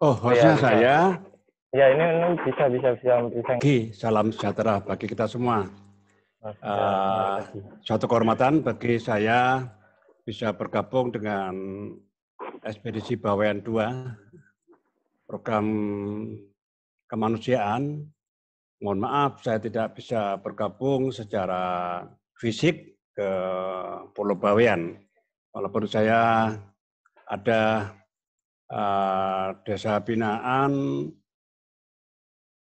Oh, Oh ya, hostnya bisa. saya. Ya, ini bisa. Salam sejahtera bagi kita semua. Ya, terima kasih. Suatu kehormatan bagi saya bisa bergabung dengan Ekspedisi Bawean 2, program kemanusiaan. Mohon maaf saya tidak bisa bergabung secara fisik ke Pulau Bawean. Walaupun saya ada desa binaan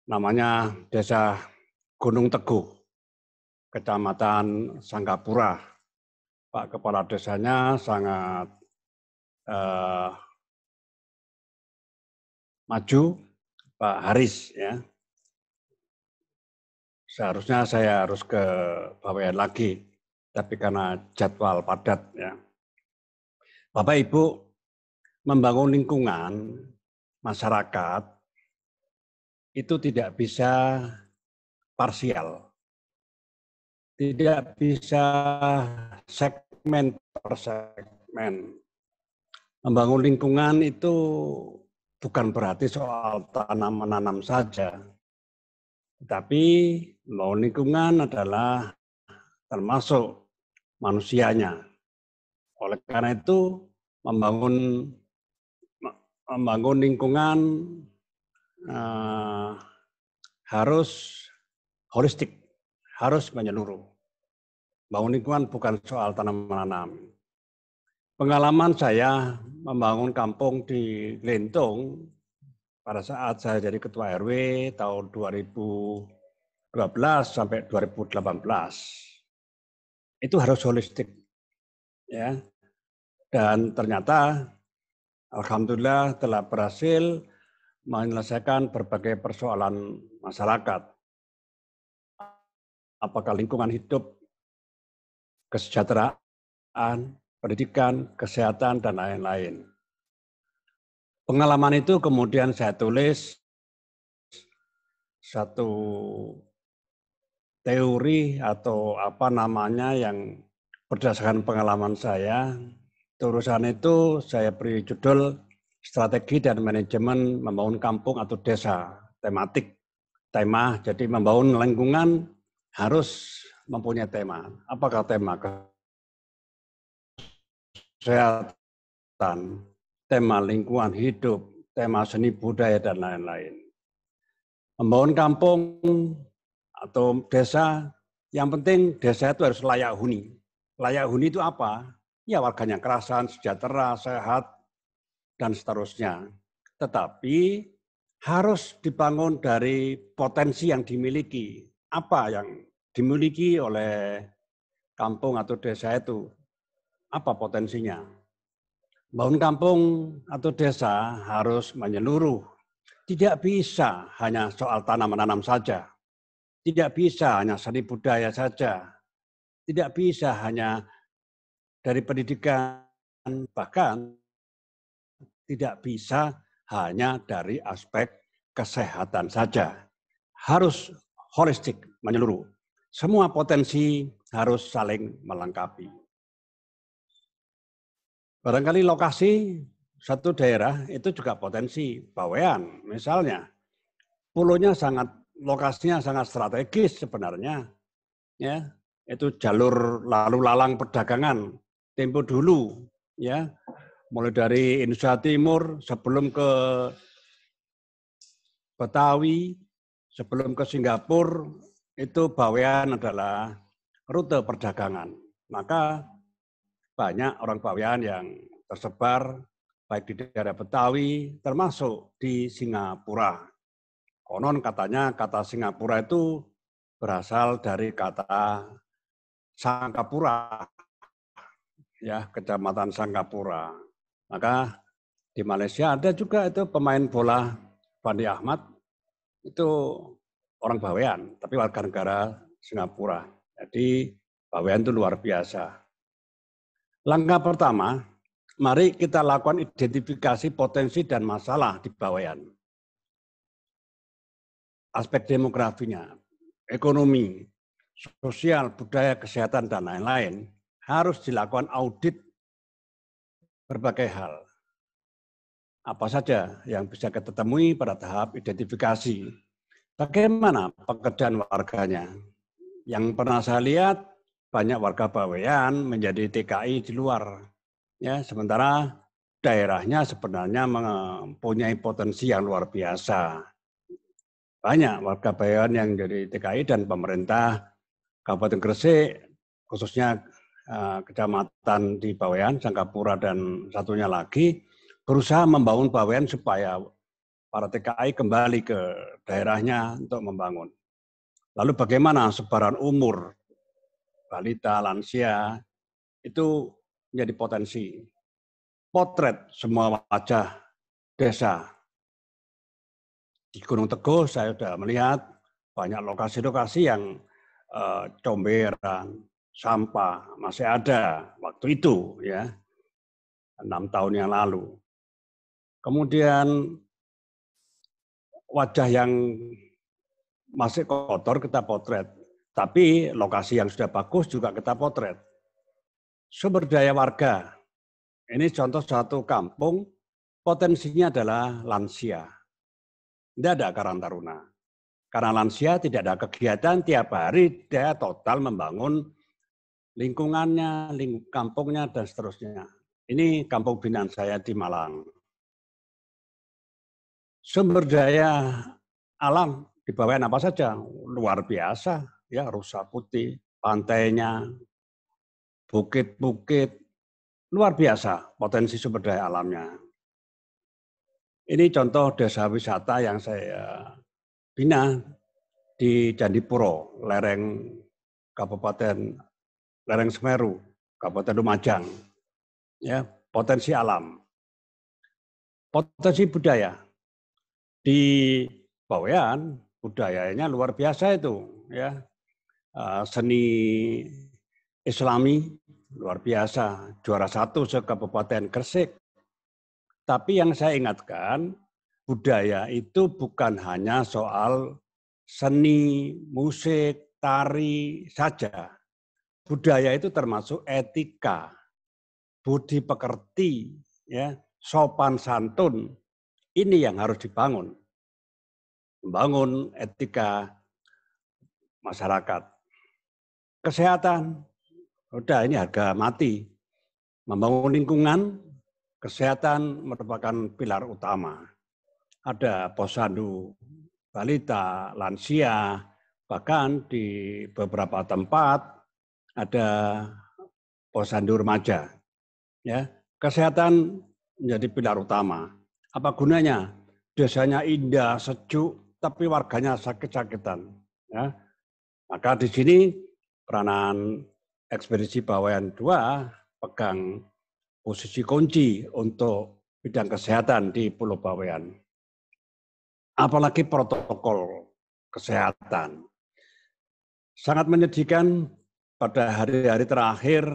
namanya Desa Gunung Teguh, Kecamatan Sanggapura. Pak Kepala Desanya sangat maju, Pak Haris. Ya. Seharusnya saya harus ke Bawean lagi, tapi karena jadwal padat. Ya. Bapak Ibu, membangun lingkungan masyarakat itu tidak bisa parsial, tidak bisa segmen per segmen. Membangun lingkungan itu bukan berarti soal tanam-menanam saja, tapi membangun lingkungan adalah termasuk manusianya. Oleh karena itu, membangun lingkungan harus holistik, harus menyeluruh. Membangun lingkungan bukan soal tanam-menanam. Pengalaman saya membangun kampung di Lentong pada saat saya jadi Ketua RW tahun 2012 sampai 2018. Itu harus holistik. Ya. Dan ternyata alhamdulillah telah berhasil menyelesaikan berbagai persoalan masyarakat. Apakah lingkungan hidup, kesejahteraan, pendidikan, kesehatan, dan lain-lain. Pengalaman itu kemudian saya tulis satu teori atau apa namanya yang berdasarkan pengalaman saya. Tulisan itu saya beri judul Strategi dan Manajemen Membangun Kampung atau Desa Tematik. Tema, jadi membangun lingkungan harus mempunyai tema. Apakah tema? Kesehatan, tema lingkungan hidup, tema seni budaya, dan lain-lain. Membangun kampung atau desa, yang penting desa itu harus layak huni. Layak huni itu apa? Ya warganya kerasan, sejahtera, sehat, dan seterusnya. Tetapi harus dibangun dari potensi yang dimiliki. Apa yang dimiliki oleh kampung atau desa itu? Apa potensinya? Bangun kampung atau desa harus menyeluruh. Tidak bisa hanya soal tanam-menanam saja. Tidak bisa hanya seni budaya saja. Tidak bisa hanya dari pendidikan. Bahkan tidak bisa hanya dari aspek kesehatan saja. Harus holistik, menyeluruh. Semua potensi harus saling melengkapi. Barangkali lokasi satu daerah itu juga potensi. Bawean misalnya, lokasinya sangat strategis sebenarnya. Ya, itu jalur lalu lalang perdagangan tempo dulu, ya, mulai dari Indonesia Timur sebelum ke Betawi, sebelum ke Singapura, itu Bawean adalah rute perdagangan. Maka banyak orang Bawean yang tersebar baik di daerah Betawi termasuk di Singapura. Konon katanya kata Singapura itu berasal dari kata Sangkapura, ya, Kecamatan Sangkapura. Maka di Malaysia ada juga itu pemain bola Fandi Ahmad, itu orang Bawean, tapi warga negara Singapura. Jadi Bawean itu luar biasa. Langkah pertama, mari kita lakukan identifikasi potensi dan masalah di Bawean. Aspek demografinya, ekonomi, sosial, budaya, kesehatan, dan lain-lain harus dilakukan audit berbagai hal. apa saja yang bisa kita temui pada tahap identifikasi. Bagaimana pekerjaan warganya? Yang pernah saya lihat, banyak warga Bawean menjadi TKI di luar. Ya, sementara daerahnya sebenarnya mempunyai potensi yang luar biasa. Banyak warga Bawean yang jadi TKI dan pemerintah Kabupaten Gresik, khususnya kecamatan di Bawean, Sangkapura dan satunya lagi, berusaha membangun Bawean supaya para TKI kembali ke daerahnya untuk membangun. Lalu bagaimana sebaran umur, balita, lansia, itu menjadi potensi. Potret semua wajah desa. Di Gunung Teguh saya sudah melihat banyak lokasi-lokasi yang comberan, sampah masih ada waktu itu ya, 6 tahun yang lalu. Kemudian wajah yang masih kotor kita potret, tapi lokasi yang sudah bagus juga kita potret. Sumber daya warga, ini contoh satu kampung, potensinya adalah lansia. Tidak ada Karang Taruna. Karena lansia tidak ada kegiatan, tiap hari dia total membangun lingkungannya, kampungnya, dan seterusnya. Ini kampung binaan saya di Malang. Sumber daya alam di Bawean apa saja? Luar biasa, ya, rusa putih, pantainya, bukit-bukit, luar biasa potensi sumber daya alamnya. Ini contoh desa wisata yang saya bina di Candipuro, lereng Kabupaten Lereng Semeru, Kabupaten Lumajang. Ya, potensi alam. Potensi budaya. Di Bawean budayanya luar biasa itu, ya. Seni Islami luar biasa, juara 1 se-Kabupaten Gresik. Tapi yang saya ingatkan, budaya itu bukan hanya soal seni, musik, tari saja. Budaya itu termasuk etika, budi pekerti, ya, sopan santun. Ini yang harus dibangun. Membangun etika masyarakat. Kesehatan, udah ini harga mati. Membangun lingkungan, kesehatan merupakan pilar utama. Ada posyandu balita, lansia, bahkan di beberapa tempat ada posyandu remaja. Ya, kesehatan menjadi pilar utama. Apa gunanya? Desanya indah, sejuk, tapi warganya sakit-sakitan. Ya, maka di sini peranan Ekspedisi Bawean 2 pegang posisi kunci untuk bidang kesehatan di Pulau Bawean. Apalagi protokol kesehatan. Sangat menyedihkan pada hari-hari terakhir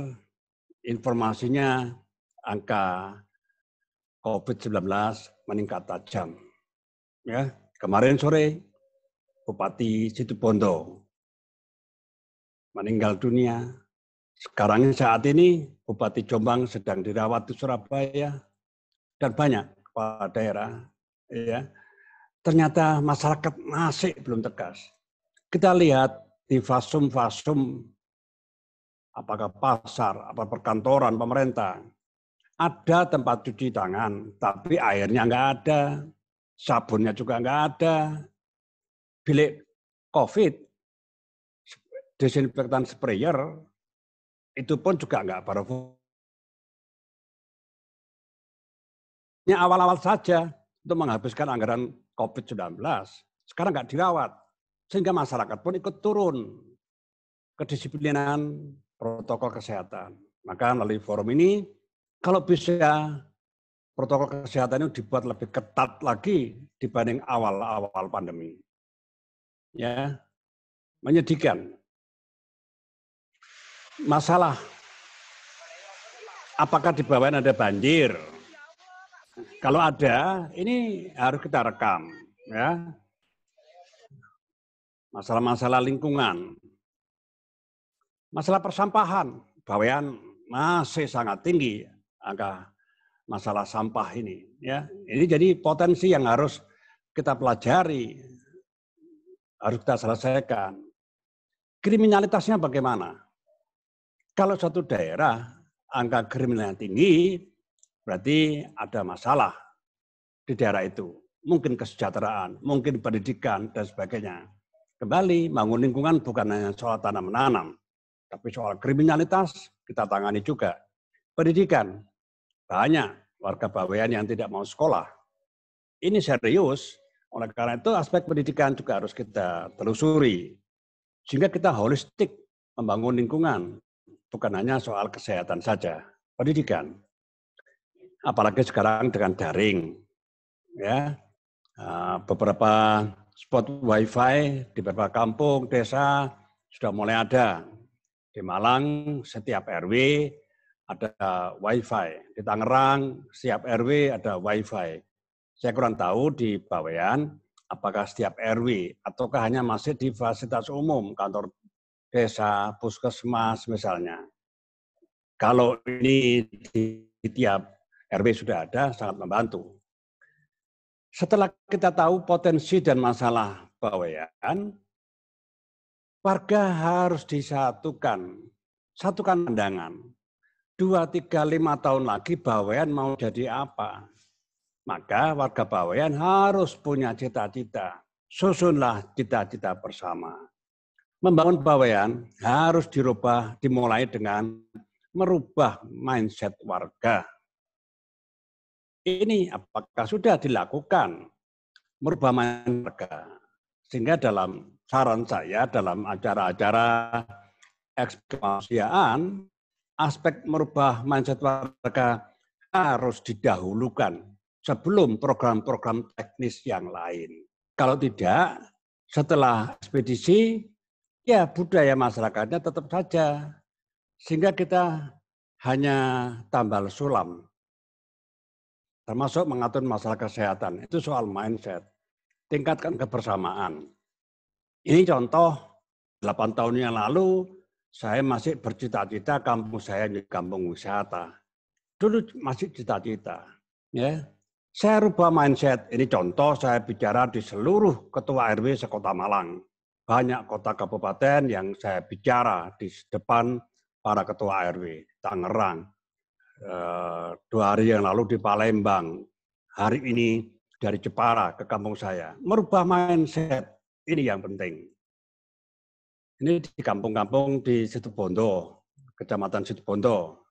informasinya angka COVID-19 meningkat tajam. Ya, kemarin sore Bupati Situbondo meninggal dunia. Sekarang saat ini Bupati Jombang sedang dirawat di Surabaya dan banyak kepala daerah. Ya, ternyata masyarakat masih belum tegas. Kita lihat di fasum-fasum, apakah pasar, apa perkantoran, pemerintah, ada tempat cuci tangan, tapi airnya nggak ada, sabunnya juga nggak ada. Bilik COVID, desinfektan sprayer, itu pun juga nggak baru. Ini awal-awal saja untuk menghabiskan anggaran COVID-19. Sekarang nggak dirawat, sehingga masyarakat pun ikut turun kedisiplinan protokol kesehatan. Maka melalui forum ini, kalau bisa protokol kesehatan itu dibuat lebih ketat lagi dibanding awal-awal pandemi. Ya, menyedihkan. Masalah, apakah di Bawean ada banjir? Kalau ada, ini harus kita rekam. Ya, masalah-masalah lingkungan, masalah persampahan, Bawean masih sangat tinggi angka masalah sampah ini. Ya, ini jadi potensi yang harus kita pelajari, harus kita selesaikan. Kriminalitasnya bagaimana? Kalau suatu daerah angka kriminal tinggi, berarti ada masalah di daerah itu. Mungkin kesejahteraan, mungkin pendidikan, dan sebagainya. Kembali, bangun lingkungan bukan hanya soal tanam-menanam, tapi soal kriminalitas kita tangani juga. Pendidikan, banyak warga Bawean yang tidak mau sekolah. Ini serius, oleh karena itu aspek pendidikan juga harus kita telusuri. Sehingga kita holistik membangun lingkungan, bukan hanya soal kesehatan saja, pendidikan. Apalagi sekarang dengan daring, ya, beberapa spot wifi di beberapa kampung, desa sudah mulai ada. Di Malang setiap RW ada wifi, di Tangerang setiap RW ada wifi. Saya kurang tahu di Bawean apakah setiap RW ataukah hanya masih di fasilitas umum, kantor desa, puskesmas misalnya. Kalau ini di tiap RW sudah ada, sangat membantu. Setelah kita tahu potensi dan masalah Bawean, warga harus disatukan, satukan pandangan. 2, 3, 5 tahun lagi Bawean mau jadi apa? Maka warga Bawean harus punya cita-cita. Susunlah cita-cita bersama. Membangun Bawean harus dirubah, dimulai dengan merubah mindset warga. Ini apakah sudah dilakukan? Merubah mindset warga. Sehingga dalam saran saya, dalam acara-acara ekskemanusiaan, aspek merubah mindset warga harus didahulukan sebelum program-program teknis yang lain. Kalau tidak, setelah ekspedisi, ya budaya masyarakatnya tetap saja. Sehingga kita hanya tambal sulam. Termasuk mengatur masalah kesehatan. Itu soal mindset. Tingkatkan kebersamaan. Ini contoh 8 tahun yang lalu, saya masih bercita-cita kampung saya di kampung wisata. Dulu masih cita-cita. Ya. Saya rubah mindset. Ini contoh saya bicara di seluruh ketua RW sekota Malang. Banyak kota kabupaten yang saya bicara di depan para ketua RW. Tangerang, 2 hari yang lalu di Palembang. Hari ini dari Jepara ke kampung saya. Merubah mindset, ini yang penting. Ini di kampung-kampung di Situbondo, Kecamatan Situbondo.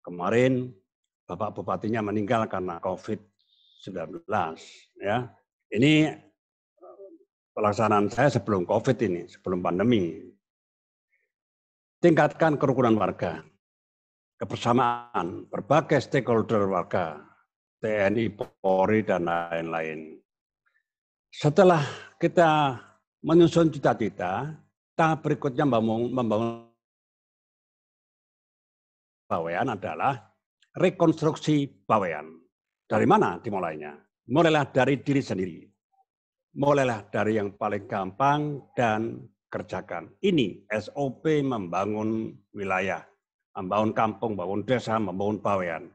Kemarin Bapak Bupatinya meninggal karena COVID-19. Ya. Ini pelaksanaan saya sebelum COVID ini, sebelum pandemi. Tingkatkan kerukunan warga, kebersamaan, berbagai stakeholder warga, TNI, Polri, dan lain-lain. Setelah kita menyusun cita-cita, tahap berikutnya membangun Bawean adalah rekonstruksi Bawean. Dari mana dimulainya? Mulailah dari diri sendiri. Mulailah dari yang paling gampang dan kerjakan. Ini SOP membangun wilayah, membangun kampung, membangun desa, membangun Bawean.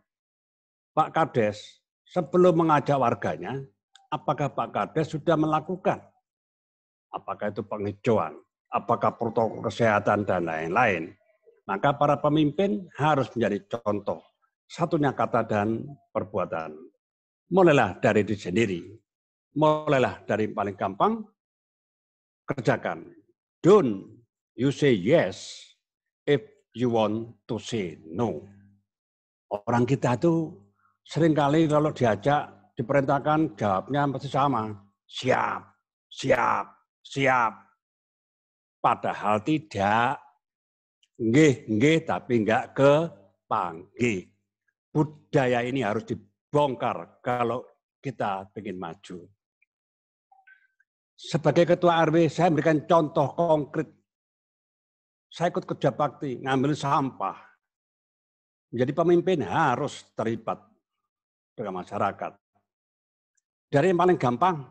Pak Kades, sebelum mengajak warganya, apakah Pak Kades sudah melakukan? Apakah itu penghijauan? Apakah protokol kesehatan dan lain-lain? Maka para pemimpin harus menjadi contoh. Satunya kata dan perbuatan. Mulailah dari diri sendiri. Mulailah dari paling gampang, kerjakan. Don't you say yes if you want to say no. Orang kita tuh seringkali kalau diajak, diperintahkan, jawabnya pasti sama. Siap, siap, siap. Padahal tidak. Nggih, tapi enggak kepanggih. Budaya ini harus dibongkar kalau kita ingin maju. Sebagai ketua RW, saya memberikan contoh konkret. Saya ikut kerja bakti, ngambil sampah. Menjadi pemimpin harus terlibat dengan masyarakat. Dari yang paling gampang,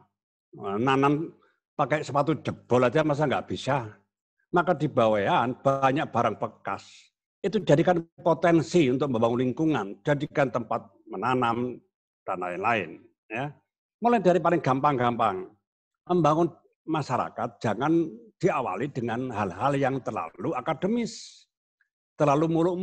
nanam pakai sepatu jebol aja masa nggak bisa. Maka di Bawean banyak barang bekas. Itu jadikan potensi untuk membangun lingkungan, jadikan tempat menanam, dan lain-lain. Ya. Mulai dari paling gampang-gampang, membangun masyarakat jangan diawali dengan hal-hal yang terlalu akademis, terlalu muluk.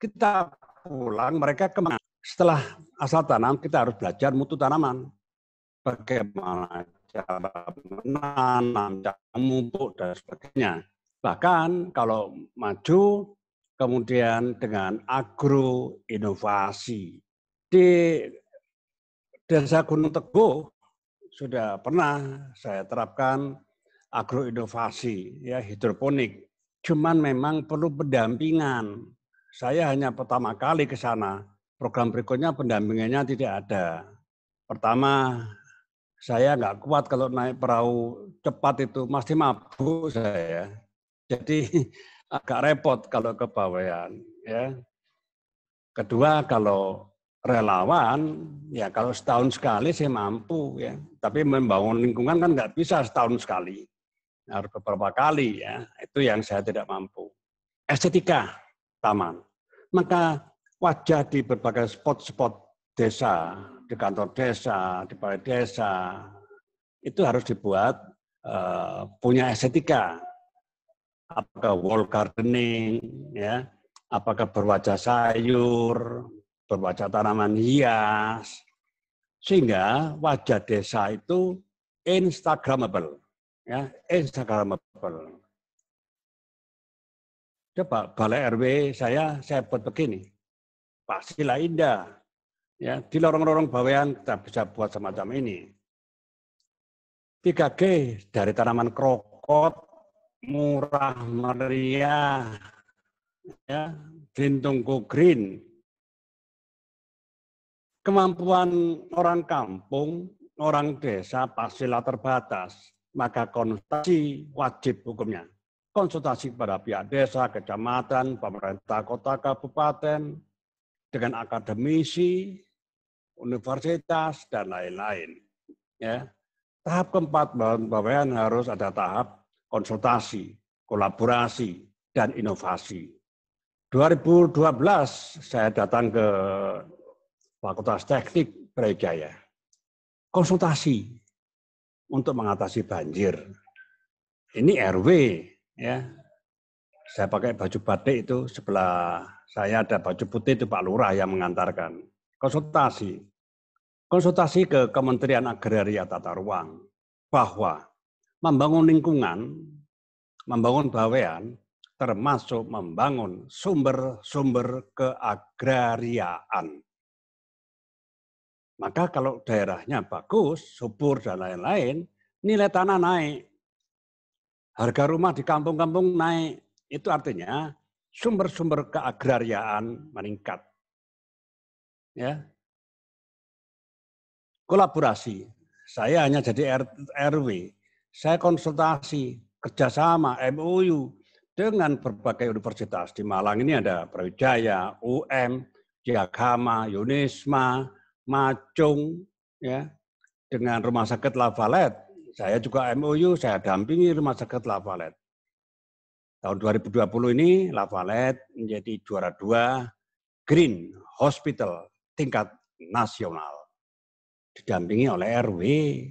Kita pulang, mereka kemana? Setelah asal tanam, kita harus belajar mutu tanaman. Bagaimana cara menanam, cara memupuk, dan sebagainya. Bahkan kalau maju, kemudian dengan agroinovasi. Di Desa Gunung Teguh sudah pernah saya terapkan agroinovasi, ya hidroponik. Cuman memang perlu pendampingan. Saya hanya pertama kali ke sana. Program berikutnya pendampingannya tidak ada. Pertama, saya nggak kuat kalau naik perahu cepat itu, masih mabuk saya. Jadi agak repot kalau ke Bawean. Ya. Kedua, kalau relawan, ya kalau setahun sekali saya mampu. Ya. Tapi membangun lingkungan kan nggak bisa setahun sekali. Harus beberapa kali, ya. Itu yang saya tidak mampu. Estetika taman. Maka wajah di berbagai spot-spot desa, di kantor desa, di balai desa, itu harus dibuat punya estetika. Apakah wall gardening, ya, apakah berwajah sayur, berwajah tanaman hias, sehingga wajah desa itu instagramable, ya, instagramable. Coba balai RW saya buat begini, pastilah indah. Ya, di lorong-lorong Bawean kita bisa buat semacam ini. 3G dari tanaman krokot, murah meriah, ya, Green Green. Kemampuan orang kampung, orang desa pastilah terbatas, maka konsultasi wajib hukumnya. Konsultasi kepada pihak desa, kecamatan, pemerintah kota, kabupaten, dengan akademisi, universitas, dan lain-lain. Ya. Tahap keempat, Bawean harus ada tahap konsultasi, kolaborasi, dan inovasi. 2012 saya datang ke Fakultas Teknik Brawijaya. Konsultasi untuk mengatasi banjir. Ini RW, ya. Saya pakai baju batik itu, sebelah saya ada baju putih itu Pak Lurah yang mengantarkan. Konsultasi ke Kementerian Agraria Tata Ruang bahwa membangun lingkungan, membangun Bawean, termasuk membangun sumber-sumber keagrariaan. Maka kalau daerahnya bagus, subur dan lain-lain, nilai tanah naik. Harga rumah di kampung-kampung naik. Itu artinya sumber-sumber keagrariaan meningkat. Ya. Kolaborasi. Saya hanya jadi RW. Saya konsultasi, kerjasama, MOU dengan berbagai universitas. Di Malang ini ada Brawijaya, UM, Diagama, Yunisma, Macung, ya, dengan Rumah Sakit Lavalet. Saya juga MOU, saya dampingi Rumah Sakit Lavalet. Tahun 2020 ini Lavalet menjadi juara 2 Green Hospital tingkat nasional. Didampingi oleh RW,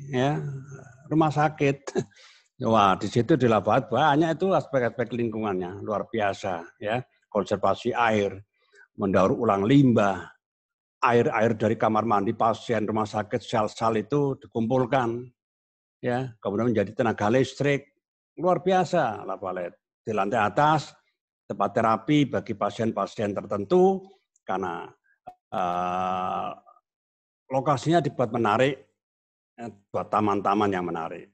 ya, rumah sakit. Wah, di situ di Lavalet banyak itu aspek-aspek lingkungannya luar biasa, ya. Konservasi air, mendaur ulang limbah, air dari kamar mandi pasien rumah sakit sel-sel itu dikumpulkan, ya, kemudian menjadi tenaga listrik, luar biasa Lavalet. Di lantai atas tempat terapi bagi pasien-pasien tertentu karena lokasinya dibuat menarik, buat taman-taman yang menarik.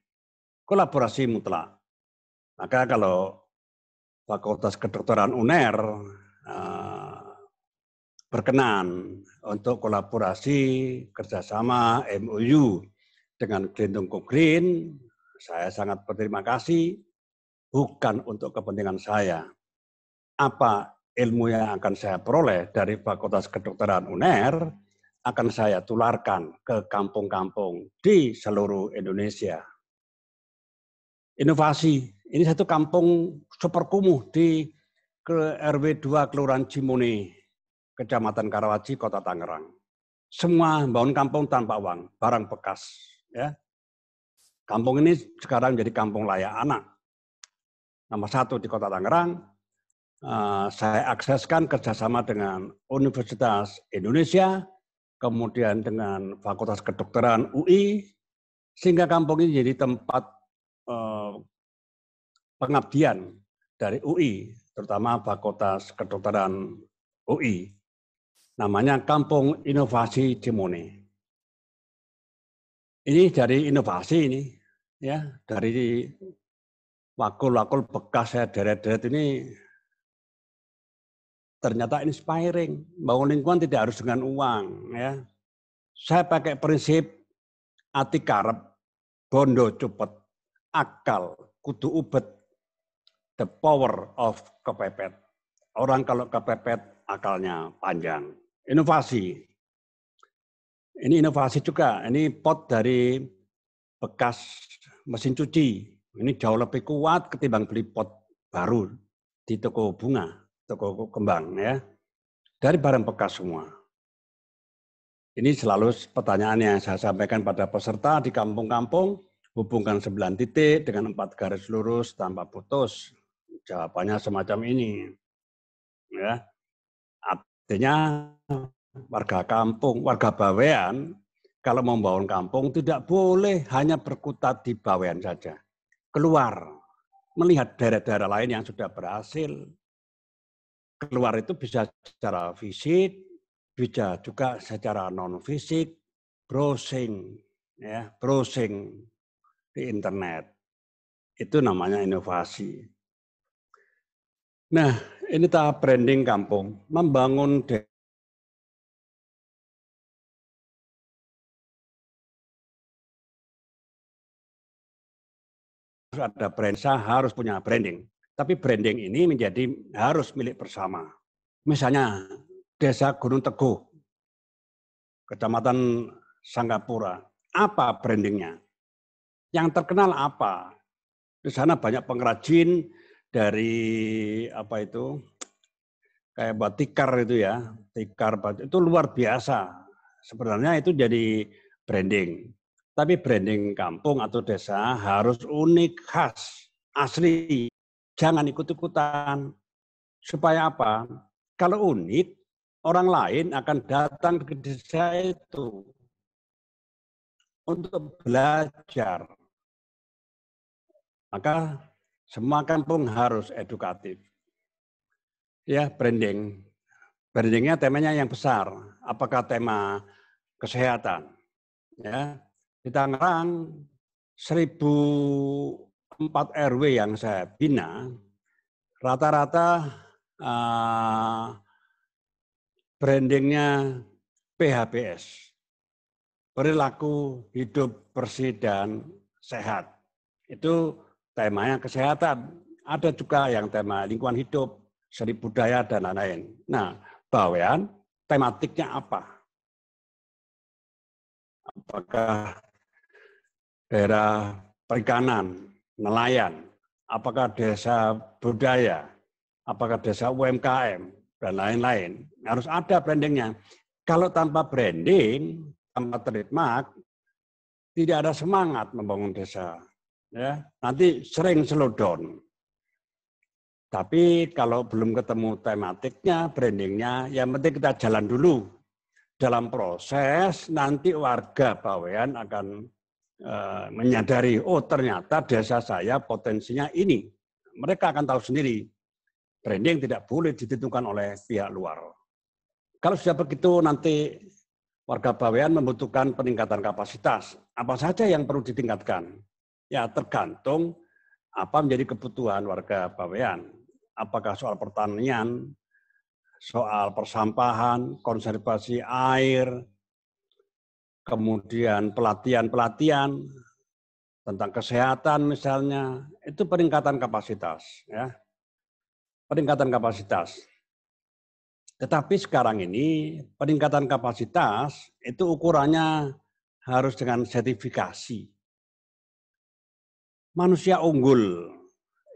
Kolaborasi mutlak. Maka kalau Fakultas Kedokteran UNER berkenan untuk kolaborasi, kerjasama, MOU dengan Green Green, saya sangat berterima kasih, bukan untuk kepentingan saya. Apa ilmu yang akan saya peroleh dari Fakultas Kedokteran UNER akan saya tularkan ke kampung-kampung di seluruh Indonesia. Inovasi, ini satu kampung super kumuh di RW 2 Kelurahan Cimone, Kecamatan Karawaci, Kota Tangerang. Semua bangun kampung tanpa uang, barang bekas. Ya. Kampung ini sekarang jadi kampung layak anak. Nomor 1 di Kota Tangerang, saya akseskan kerjasama dengan Universitas Indonesia, kemudian dengan Fakultas Kedokteran UI, sehingga kampung ini jadi tempat pengabdian dari UI, terutama Fakultas Kedokteran UI. Namanya Kampung Inovasi Cimone. Ini dari inovasi ini, ya, dari wakul-wakul bekas saya deret-deret ini ternyata inspiring. Bangun lingkungan tidak harus dengan uang, ya. Saya pakai prinsip ati karep, bondo cepet, akal kudu ubet, the power of kepepet. Orang kalau kepepet akalnya panjang. Inovasi. Ini inovasi juga. Ini pot dari bekas mesin cuci. Ini jauh lebih kuat ketimbang beli pot baru di toko bunga, toko kembang, ya. Dari barang bekas semua. Ini selalu pertanyaan yang saya sampaikan pada peserta di kampung-kampung, hubungkan 9 titik dengan 4 garis lurus tanpa putus. Jawabannya semacam ini. Ya. Artinya warga kampung, warga Bawean, kalau membangun kampung tidak boleh hanya berkutat di Bawean saja. Keluar, melihat daerah-daerah lain yang sudah berhasil. Keluar itu bisa secara fisik, bisa juga secara non-fisik, browsing, ya, browsing di internet. Itu namanya inovasi. Nah, ini tahap branding kampung, membangun ada brand, saya harus punya branding. Tapi branding ini menjadi harus milik bersama. Misalnya Desa Gunung Teguh, Kecamatan Sanggapura. Apa brandingnya? Yang terkenal apa? Di sana banyak pengrajin dari apa itu, kayak buat tikar itu ya, tikar itu luar biasa. Sebenarnya itu jadi branding. Tapi branding kampung atau desa harus unik, khas, asli. Jangan ikut-ikutan. Supaya apa? Kalau unik, orang lain akan datang ke desa itu untuk belajar. Maka semua kampung harus edukatif. Ya, branding. Brandingnya temanya yang besar. Apakah tema kesehatan? Ya, di Tangerang 1004 RW yang saya bina, rata-rata brandingnya PHBS, perilaku hidup bersih dan sehat. Itu temanya kesehatan. Ada juga yang tema lingkungan hidup, seni budaya, dan lain-lain. Nah, Bawean tematiknya apa? Apakah daerah perikanan, nelayan, apakah desa budaya, apakah desa UMKM, dan lain-lain. Harus ada brandingnya. Kalau tanpa branding, tanpa trademark, tidak ada semangat membangun desa. Ya, nanti sering slow down. Tapi kalau belum ketemu tematiknya, brandingnya, yang penting kita jalan dulu. Dalam proses nanti warga Bawean akan menyadari, oh ternyata desa saya potensinya ini. Mereka akan tahu sendiri. Branding tidak boleh ditentukan oleh pihak luar. Kalau sudah begitu nanti warga Bawean membutuhkan peningkatan kapasitas. Apa saja yang perlu ditingkatkan? Ya tergantung apa menjadi kebutuhan warga Bawean. Apakah soal pertanian, soal persampahan, konservasi air, kemudian pelatihan-pelatihan tentang kesehatan misalnya, itu peningkatan kapasitas. Ya. Peningkatan kapasitas. Tetapi sekarang ini peningkatan kapasitas itu ukurannya harus dengan sertifikasi. Manusia unggul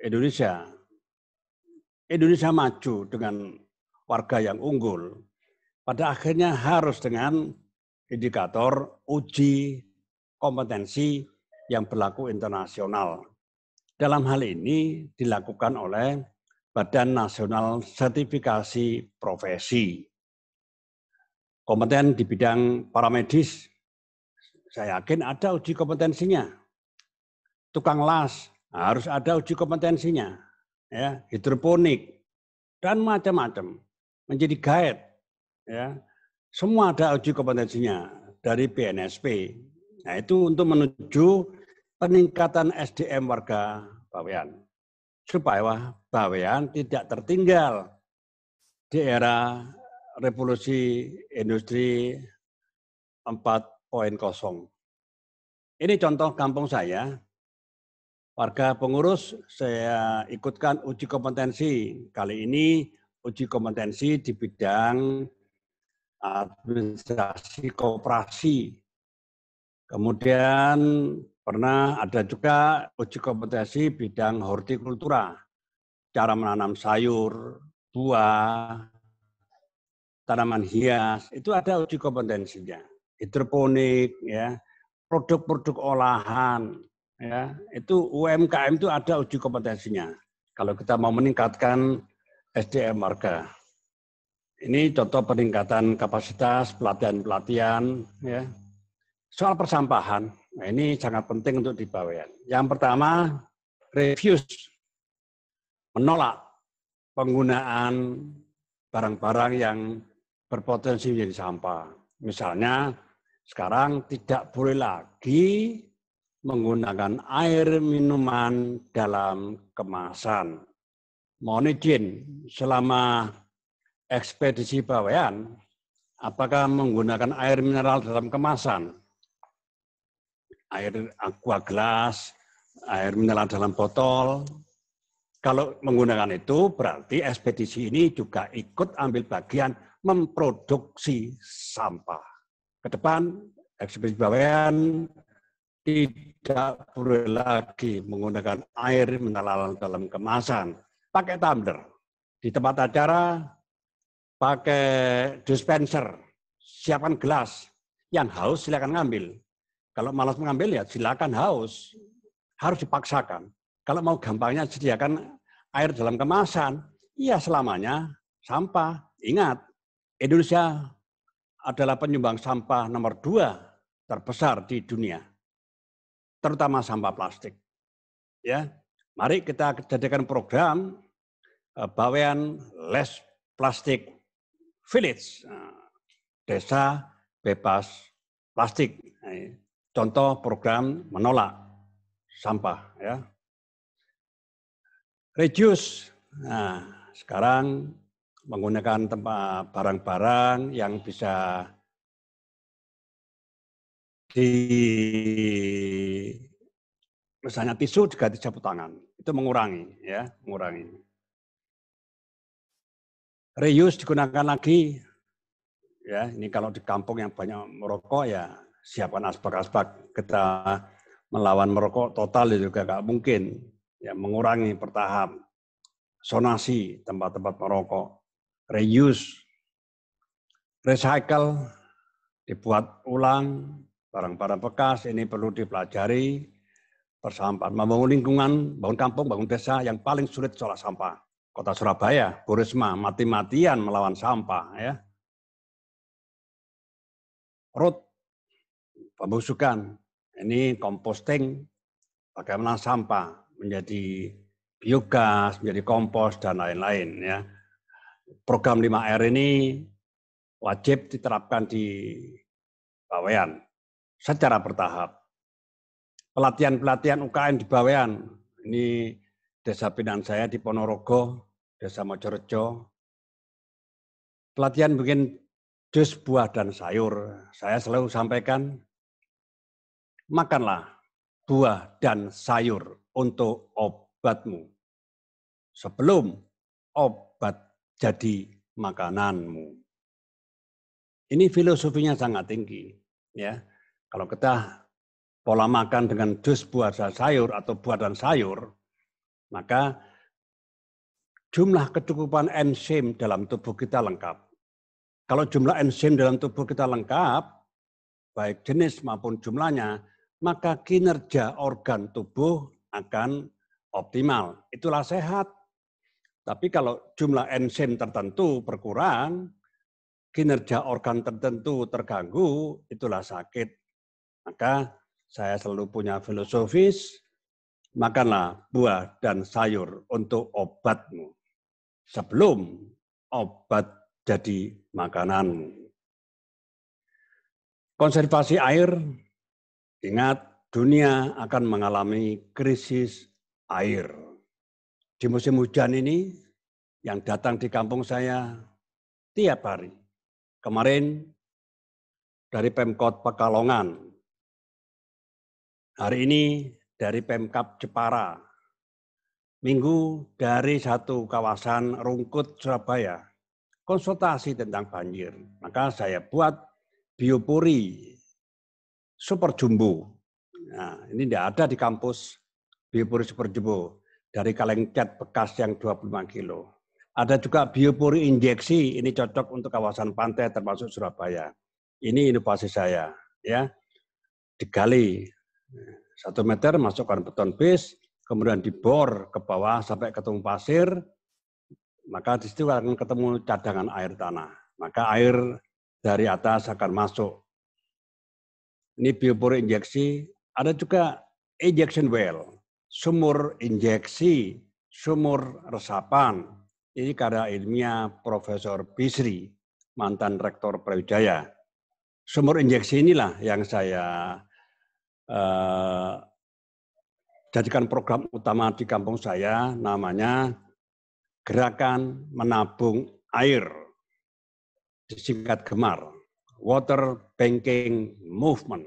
Indonesia, Indonesia maju dengan warga yang unggul, pada akhirnya harus dengan indikator uji kompetensi yang berlaku internasional. Dalam hal ini dilakukan oleh Badan Nasional Sertifikasi Profesi. Kompeten di bidang paramedis, saya yakin ada uji kompetensinya. Tukang las harus ada uji kompetensinya. Ya, hidroponik dan macam-macam. Menjadi guide, ya, semua ada uji kompetensinya dari BNSP. Nah, itu untuk menuju peningkatan SDM warga Bawean, supaya Bawean tidak tertinggal di era revolusi industri 4.0. Ini contoh kampung saya, warga pengurus saya ikutkan uji kompetensi. Kali ini uji kompetensi di bidang administrasi koperasi. Kemudian pernah ada juga uji kompetensi bidang hortikultura, cara menanam sayur, buah, tanaman hias, itu ada uji kompetensinya. Hidroponik, ya, produk-produk olahan, ya, itu UMKM itu ada uji kompetensinya. Kalau kita mau meningkatkan SDM warga. Ini contoh peningkatan kapasitas, pelatihan-pelatihan, ya. Soal persampahan, nah ini sangat penting untuk di Bawean. Yang pertama, refuse, menolak penggunaan barang-barang yang berpotensi menjadi sampah. Misalnya, sekarang tidak boleh lagi menggunakan air minuman dalam kemasan. Mohon izin, selama ekspedisi Bawean, apakah menggunakan air mineral dalam kemasan? Air aqua gelas, air mineral dalam botol. Kalau menggunakan itu berarti ekspedisi ini juga ikut ambil bagian memproduksi sampah. Ke depan ekspedisi Bawean tidak boleh lagi menggunakan air mineral dalam kemasan. Pakai tumbler. Di tempat acara pakai dispenser. Siapkan gelas. Yang haus silakan ngambil. Kalau malas mengambil ya silakan haus. Harus dipaksakan. Kalau mau gampangnya sediakan air dalam kemasan, ya selamanya sampah. Ingat, Indonesia adalah penyumbang sampah nomor 2 terbesar di dunia, terutama sampah plastik. Ya, mari kita jadikan program Bawean Less Plastic Village, desa bebas plastik. Contoh program menolak sampah, ya. Reduce. Nah, sekarang menggunakan tempat barang-barang yang bisa misalnya tisu diganti sapu tangan. Itu mengurangi, ya, mengurangi. Reuse digunakan lagi. Ya, ini kalau di kampung yang banyak merokok ya siapkan asbak-asbak. Kita melawan merokok total juga nggak mungkin. Ya, mengurangi bertahap. Sonasi tempat-tempat merokok. Reuse, recycle, dibuat ulang, barang-barang bekas ini perlu dipelajari. Persampahan, membangun lingkungan, bangun kampung, bangun desa yang paling sulit soal sampah. Kota Surabaya, Bu Risma, mati-matian melawan sampah, ya. Road, pembusukan, ini composting, bagaimana sampah menjadi biogas, menjadi kompos, dan lain-lain. Ya. Program 5R ini wajib diterapkan di Bawean secara bertahap. Pelatihan-pelatihan UKM di Bawean, ini desa binaan saya di Ponorogo, desa Mojorejo. Pelatihan bikin jus buah dan sayur. Saya selalu sampaikan, makanlah buah dan sayur untuk obatmu. Sebelum obat jadi makananmu. Ini filosofinya sangat tinggi, ya. Kalau kita pola makan dengan jus buah dan sayur atau buah dan sayur, maka jumlah kecukupan enzim dalam tubuh kita lengkap. Kalau jumlah enzim dalam tubuh kita lengkap, baik jenis maupun jumlahnya, maka kinerja organ tubuh akan optimal. Itulah sehat. Tapi kalau jumlah enzim tertentu berkurang, kinerja organ tertentu terganggu, itulah sakit. Maka saya selalu punya filosofis, makanlah buah dan sayur untuk obatmu sebelum obat jadi makananmu. Konservasi air, ingat dunia akan mengalami krisis air. Di musim hujan ini yang datang di kampung saya tiap hari. Kemarin dari Pemkot Pekalongan, hari ini dari Pemkab Jepara, minggu dari satu kawasan Rungkut Surabaya, konsultasi tentang banjir. Maka saya buat biopori super jumbo. Nah, ini tidak ada di kampus biopori super jumbo dari kaleng cat bekas yang 25 kilo. Ada juga biopori injeksi, ini cocok untuk kawasan pantai termasuk Surabaya. Ini inovasi saya, ya. Digali 1 meter, masukkan beton base, kemudian dibor ke bawah sampai ketemu pasir, maka di situ akan ketemu cadangan air tanah. Maka air dari atas akan masuk. Ini biopori injeksi, ada juga injection well, sumur injeksi, sumur resapan. Ini karya ilmiah Profesor Bisri, mantan Rektor Brawijaya. Sumur injeksi inilah yang saya jadikan program utama di kampung saya, namanya Gerakan Menabung Air, disingkat GEMAR, Water Banking Movement.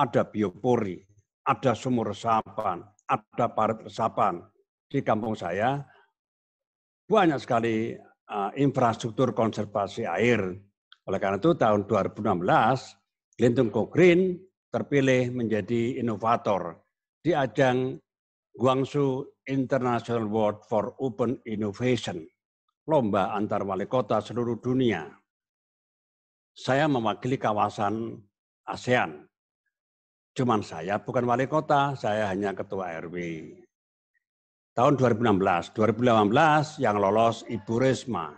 Ada biopori, ada sumur resapan, ada parit resapan. Di kampung saya banyak sekali infrastruktur konservasi air. Oleh karena itu tahun 2016, Glentung Go Green terpilih menjadi inovator di ajang Guangzhou International Award for Open Innovation, lomba antar wali kota seluruh dunia. Saya mewakili kawasan ASEAN. Cuman saya bukan wali kota, saya hanya ketua RW. Tahun 2018 yang lolos Ibu Risma,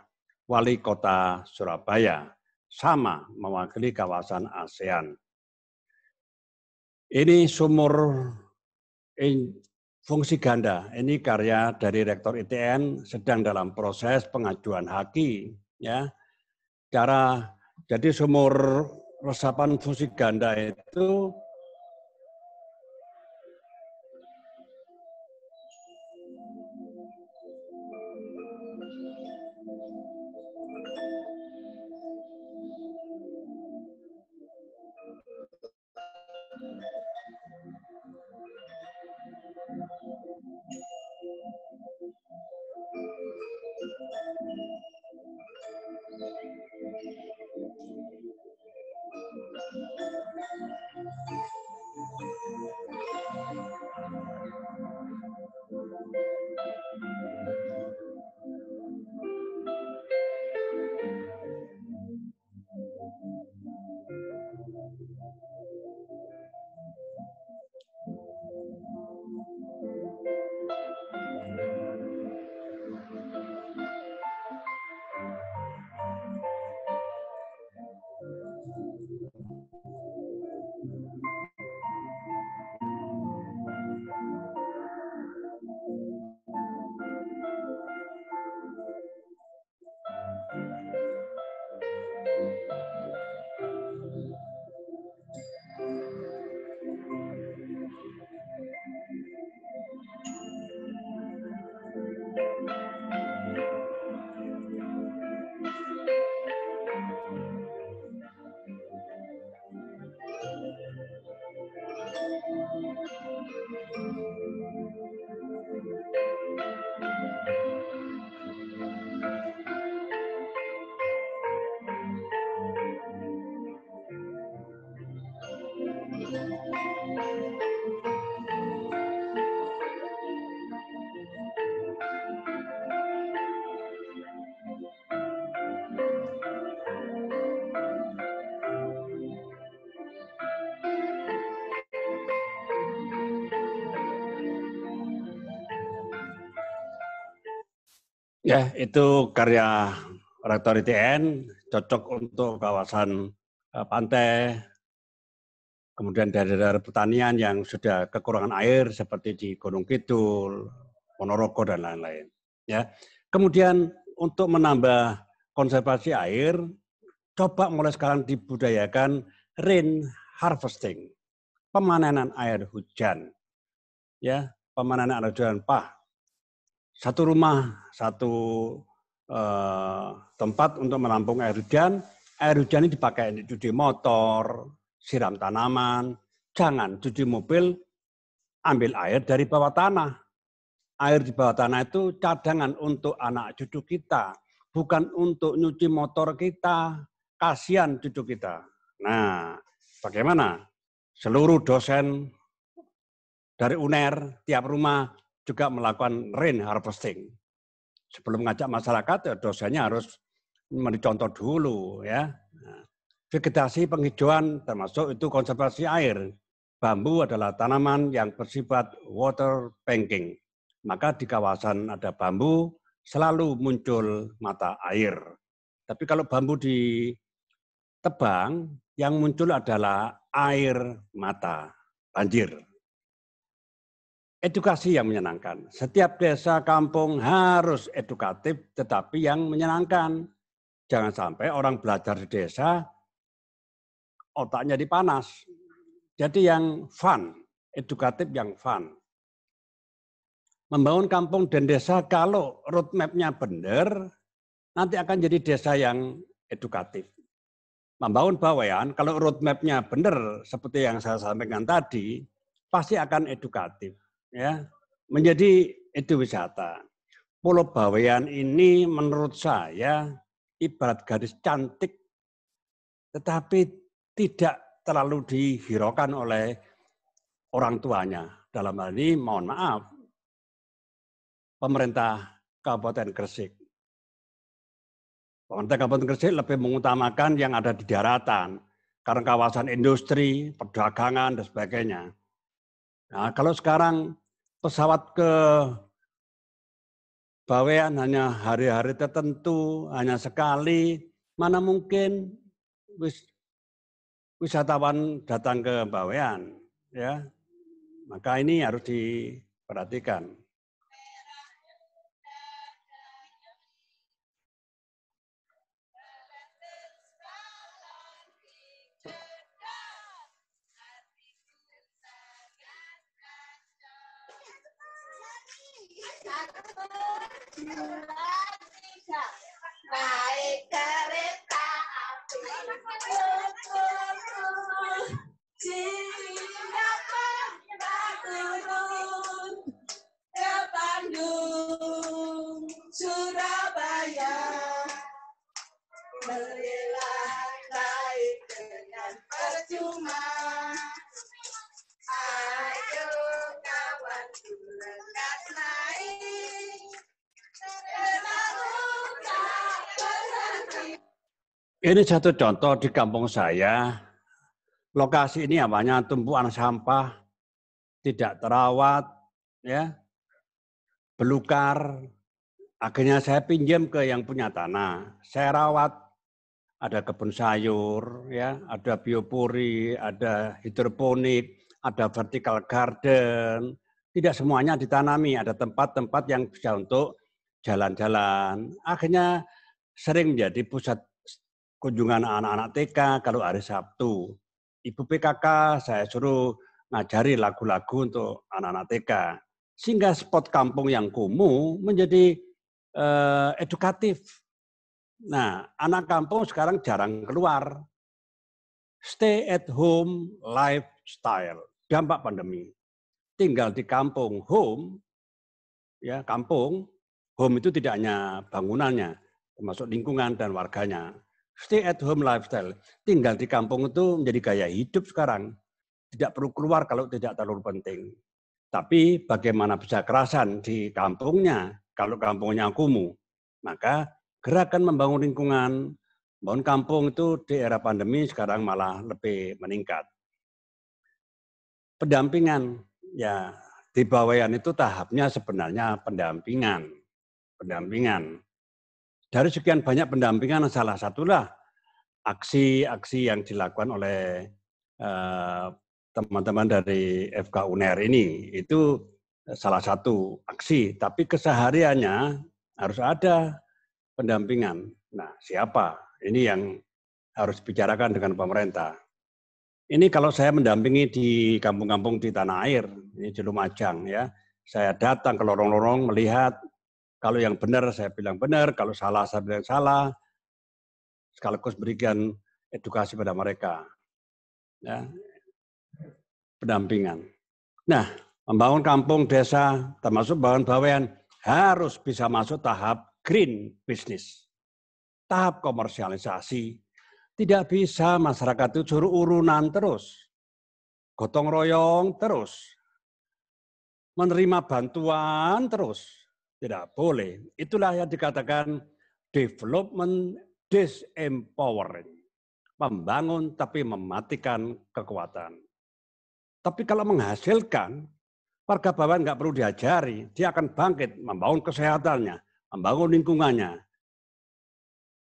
wali kota Surabaya, sama mewakili kawasan ASEAN. Ini sumur fungsi ganda, ini karya dari Rektor ITN, sedang dalam proses pengajuan haki. Ya, jadi sumur resapan fungsi ganda itu Ya, itu karya Rektor ITN, cocok untuk kawasan pantai, kemudian daerah-daerah pertanian yang sudah kekurangan air seperti di Gunung Kidul, Ponorogo dan lain-lain. Ya, kemudian untuk menambah konservasi air, coba mulai sekarang dibudayakan rain harvesting, pemanenan air hujan. Ya, pemanenan air hujan. Satu rumah, satu tempat untuk menampung air hujan. Air hujan ini dipakai untuk cuci motor, siram tanaman. Jangan cuci mobil, ambil air dari bawah tanah. Air di bawah tanah itu cadangan untuk anak cucu kita, bukan untuk nyuci motor kita. Kasihan cucu kita. Nah, bagaimana? Seluruh dosen dari UNER, tiap rumah juga melakukan rain harvesting. Sebelum mengajak masyarakat, ya dosennya harus mencontoh dulu, ya. Vegetasi penghijauan termasuk itu konservasi air. Bambu adalah tanaman yang bersifat water banking. Maka di kawasan ada bambu selalu muncul mata air. Tapi kalau bambu ditebang, yang muncul adalah air mata, banjir. Edukasi yang menyenangkan. Setiap desa kampung harus edukatif tetapi yang menyenangkan. Jangan sampai orang belajar di desa otaknya dipanas. Jadi yang fun, edukatif yang fun. Membangun kampung dan desa kalau roadmap-nya benar, nanti akan jadi desa yang edukatif. Membangun Bawean, kalau roadmap-nya benar, seperti yang saya sampaikan tadi, pasti akan edukatif. Ya, menjadi ekowisata. Pulau Bawean ini menurut saya ibarat gadis cantik, tetapi tidak terlalu dihiraukan oleh orang tuanya. Dalam hal ini, mohon maaf, pemerintah Kabupaten Gresik. Pemerintah Kabupaten Gresik lebih mengutamakan yang ada di daratan, karena kawasan industri, perdagangan, dan sebagainya. Nah, kalau sekarang pesawat ke Bawean hanya hari-hari tertentu, hanya sekali, mana mungkin wisatawan datang ke Bawean, ya. Maka ini harus diperhatikan. Naik kereta api turun ke Bandung, Surabaya, berilah naik dengan percuma. Ayo kawanku lekas naik. Ini satu contoh di kampung saya. Lokasi ini awalnya tumpuan sampah, tidak terawat, ya, belukar. Akhirnya saya pinjam ke yang punya tanah. Saya rawat, ada kebun sayur, ya, ada biopuri, ada hidroponik, ada vertical garden. Tidak semuanya ditanami, ada tempat-tempat yang bisa untuk jalan-jalan. Akhirnya sering menjadi pusat kunjungan anak-anak TK kalau hari Sabtu. Ibu PKK saya suruh ngajari lagu-lagu untuk anak-anak TK. Sehingga spot kampung yang kumuh menjadi edukatif. Nah, anak kampung sekarang jarang keluar. Stay at home lifestyle, dampak pandemi. Tinggal di kampung home, ya kampung, home itu tidak hanya bangunannya, termasuk lingkungan dan warganya. Stay at home lifestyle, tinggal di kampung itu menjadi gaya hidup sekarang. Tidak perlu keluar kalau tidak terlalu penting. Tapi bagaimana bisa kerasan di kampungnya, kalau kampungnya kumuh. Maka gerakan membangun lingkungan, membangun kampung itu di era pandemi sekarang malah lebih meningkat. Pendampingan, ya di Bawean itu tahapnya sebenarnya pendampingan. pendampingan. Dari sekian banyak pendampingan, salah satulah aksi-aksi yang dilakukan oleh teman-teman dari FK UNER ini. Itu salah satu aksi, tapi kesehariannya harus ada pendampingan. Nah, siapa? Ini yang harus dibicarakan dengan pemerintah. Ini kalau saya mendampingi di kampung-kampung di tanah air, ini di Lumajang ya, saya datang ke lorong-lorong melihat, kalau yang benar saya bilang benar, kalau salah saya bilang salah, sekaligus berikan edukasi pada mereka, ya, pendampingan. Nah, membangun kampung, desa, termasuk bangun bawean, harus bisa masuk tahap green business, tahap komersialisasi. Tidak bisa masyarakat itu suruh urunan terus, gotong royong terus, menerima bantuan terus. Tidak boleh. Itulah yang dikatakan development disempowering. Membangun tapi mematikan kekuatan. Tapi kalau menghasilkan, warga bawean nggak perlu diajari, dia akan bangkit, membangun kesehatannya, membangun lingkungannya.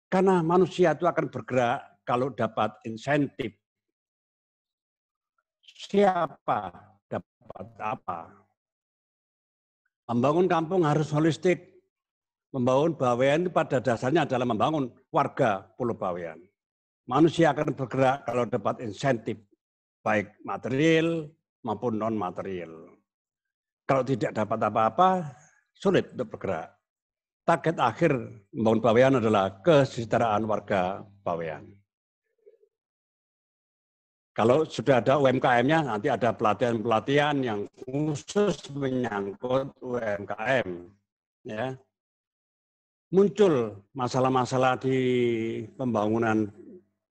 Karena manusia itu akan bergerak kalau dapat insentif. Siapa dapat apa? Membangun kampung harus holistik. Membangun bawean itu pada dasarnya adalah membangun warga Pulau Bawean. Manusia akan bergerak kalau dapat insentif, baik material maupun non-material. Kalau tidak dapat apa-apa, sulit untuk bergerak. Target akhir membangun bawean adalah kesejahteraan warga bawean. Kalau sudah ada UMKM-nya, nanti ada pelatihan-pelatihan yang khusus menyangkut UMKM. Ya. Muncul masalah-masalah di pembangunan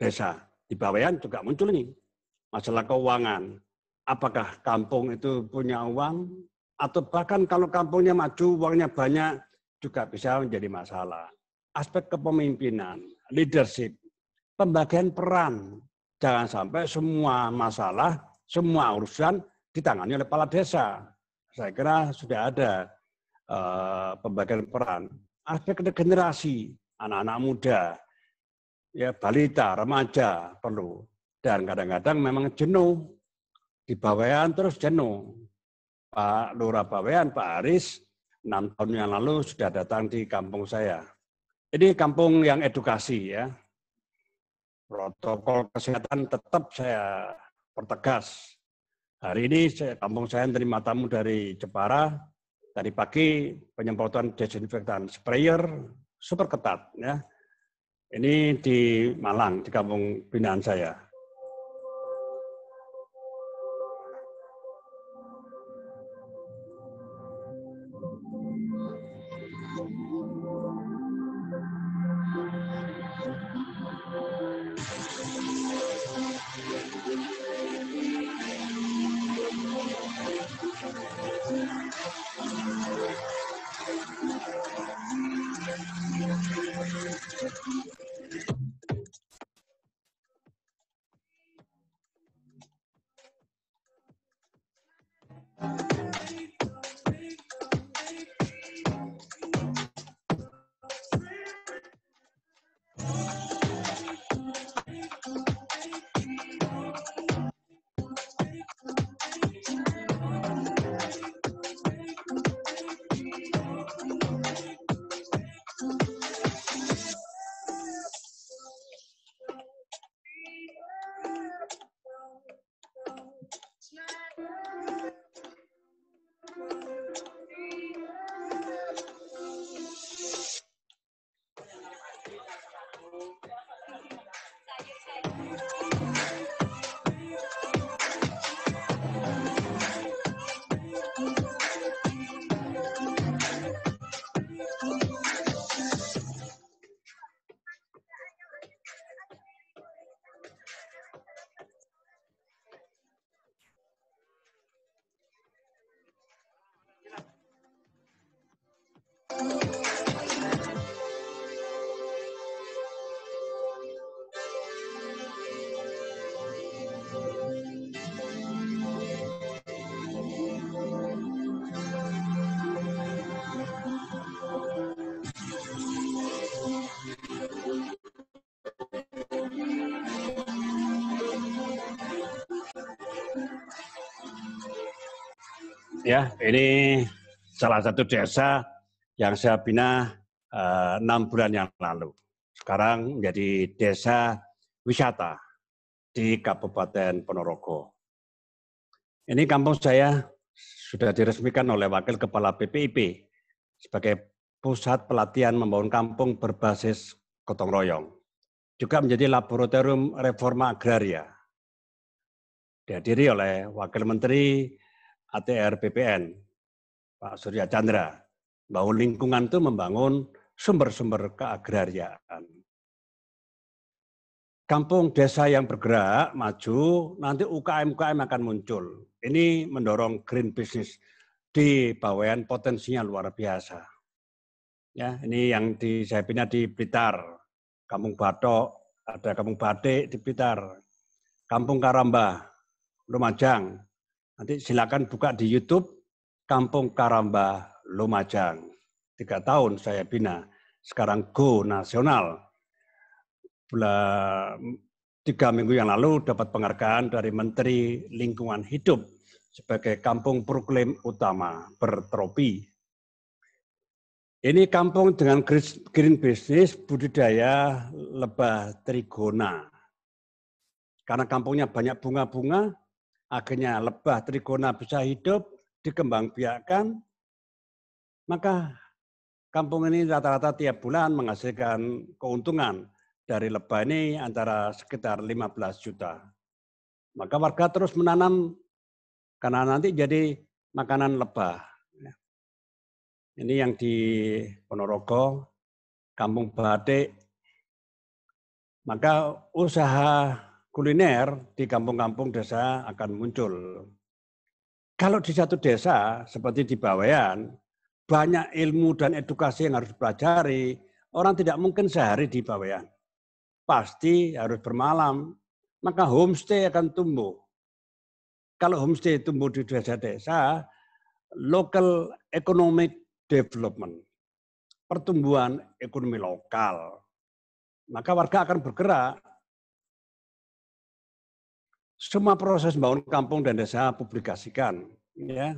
desa. Di bawean juga muncul ini. Masalah keuangan. Apakah kampung itu punya uang? Atau bahkan kalau kampungnya maju, uangnya banyak, juga bisa menjadi masalah. Aspek kepemimpinan, leadership, pembagian peran. Jangan sampai semua masalah, semua urusan ditangani oleh kepala desa. Saya kira sudah ada pembagian peran. Aspek regenerasi, anak-anak muda, ya balita, remaja perlu. Dan kadang-kadang memang jenuh. Di bawean terus jenuh. Pak Lurah Bawean, Pak Aris, 6 tahun yang lalu sudah datang di kampung saya. Ini kampung yang edukasi ya. Protokol kesehatan tetap saya pertegas. Hari ini kampung saya menerima tamu dari Jepara. Tadi pagi penyemprotan desinfektan sprayer super ketat ya. Ini di Malang, di kampung binaan saya. Ya, ini salah satu desa yang saya bina 6 bulan yang lalu. Sekarang menjadi desa wisata di Kabupaten Ponorogo. Ini kampung saya sudah diresmikan oleh Wakil Kepala BPIP sebagai pusat pelatihan membangun kampung berbasis gotong royong. Juga menjadi laboratorium reforma agraria. Dihadiri oleh Wakil Menteri ATR BPN, Pak Surya Chandra, bahwa lingkungan itu membangun sumber-sumber keagrariaan. Kampung desa yang bergerak maju, nanti UKM-UKM akan muncul. Ini mendorong green business di Bawean, potensinya luar biasa. Ya, ini yang saya bina di Blitar, Kampung Batok, ada Kampung Batik di Blitar, Kampung Karamba, Lumajang. Nanti silakan buka di YouTube Kampung Karamba Lumajang. 3 tahun saya bina. Sekarang go nasional. 3 minggu yang lalu dapat penghargaan dari Menteri Lingkungan Hidup sebagai kampung proklaim utama bertropi. Ini kampung dengan green business budidaya lebah trigona. Karena kampungnya banyak bunga-bunga, akhirnya lebah trigona bisa hidup, dikembangbiakkan, maka kampung ini rata-rata tiap bulan menghasilkan keuntungan dari lebah ini antara sekitar 15 juta. Maka warga terus menanam karena nanti jadi makanan lebah. Ini yang di Ponorogo, Kampung Batik. Maka usaha kuliner di kampung-kampung desa akan muncul. Kalau di satu desa seperti di Bawean, banyak ilmu dan edukasi yang harus dipelajari. Orang tidak mungkin sehari di Bawean. Pasti harus bermalam. Maka homestay akan tumbuh. Kalau homestay tumbuh di desa-desa, local economic development, pertumbuhan ekonomi lokal, maka warga akan bergerak. Semua proses membangun kampung dan desa publikasikan, ya,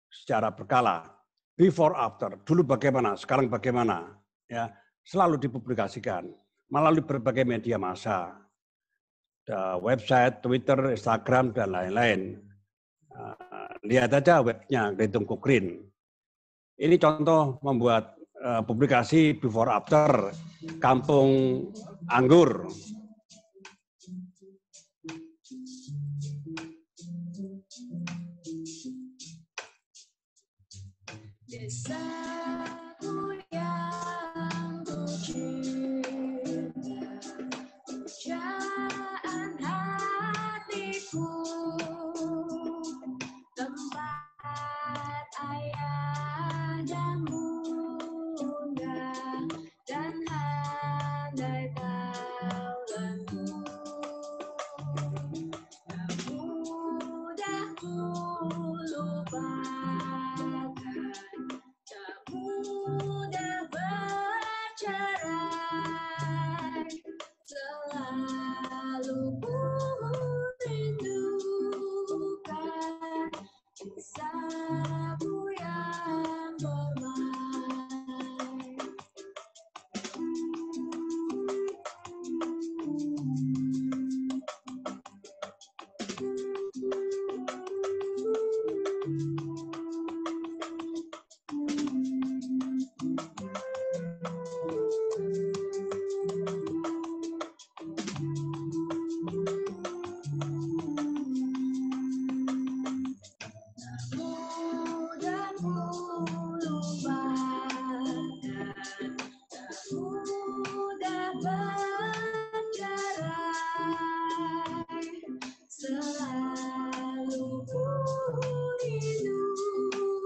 secara berkala. Before after, dulu bagaimana, sekarang bagaimana, ya, selalu dipublikasikan melalui berbagai media massa, website, Twitter, Instagram dan lain-lain. Lihat aja webnya Greentum Green. Ini contoh membuat publikasi before after kampung anggur. Desaku yang kucinta, pujaan hatiku, tempat ayah dan bunda, dan handai kau lengkung. Tak mudah ku lupakan, tak mudah bercerai, selalu ku rindukan kisahmu yang bermain. Mudah ku lupakan, tak mudah bercerai, selalu ku rindukan